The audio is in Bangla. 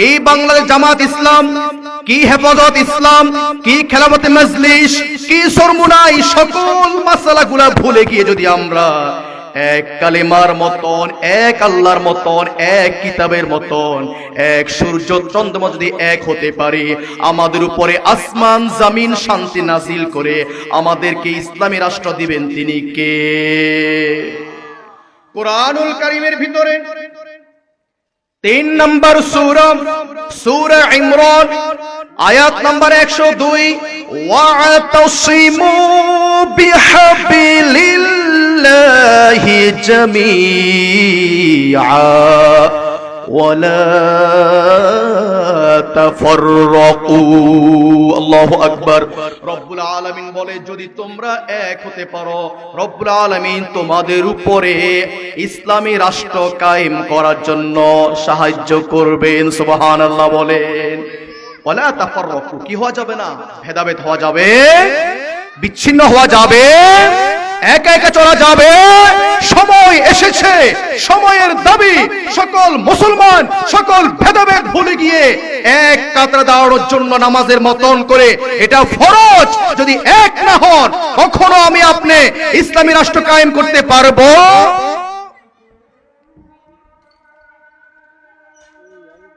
এই বাংলাদেশ জামাত ইসলাম, কি হেফাজত ইসলাম, কি খেলাফতে মজলিস, কি সরমুনাই, সকল মাসালাগুলা ভুলে গিয়ে যদি আমরা এক কালিমার মতন, এক আল্লাহর মতন, এক কিতাবের মতন, এক সূর্য চন্দ্রমা যদি এক হতে পারি, আমাদের উপরে আসমান জমিন শান্তি নাজিল করে আমাদেরকে ইসলামী রাষ্ট্র দিবেন তিনি কে? কুরআনুল কারীমের ভিতরে 3 নম্বর সূরা, সূরা ইমরান, আয়াত নম্বর 102, ওয়া'তাসিমু বিহাবিলিল্লাহি জামিআ ওয়ালা তাফাররাকু। আল্লাহু আকবার। রব্বুল আলামিন বলে, যদি তোমরা এক হতে পারো, রব্বুল আলামিন তোমাদের উপরে ইসলামী রাষ্ট্র কায়েম করার জন্য সাহায্য করবেন। সুবহানাল্লাহ বলেন। ওয়ালা তাফাররাকু, কি হওয়া যাবে না? ভেদাভেদ হওয়া যাবে, বিচ্ছিন্ন হওয়া যাবে, একা একা চলা যাবে। সময় এসেছে, সময়ের দাবি সকল মুসলমান সকল ভেদাভেদ ভুলে গিয়ে এক কাতারে দাঁড়ানোর জন্য নামাজের মতন করে, এটা ফরজ। যদি এক না হন, কখনো আমি আপনি ইসলামী রাষ্ট্র কায়েম করতে পারবো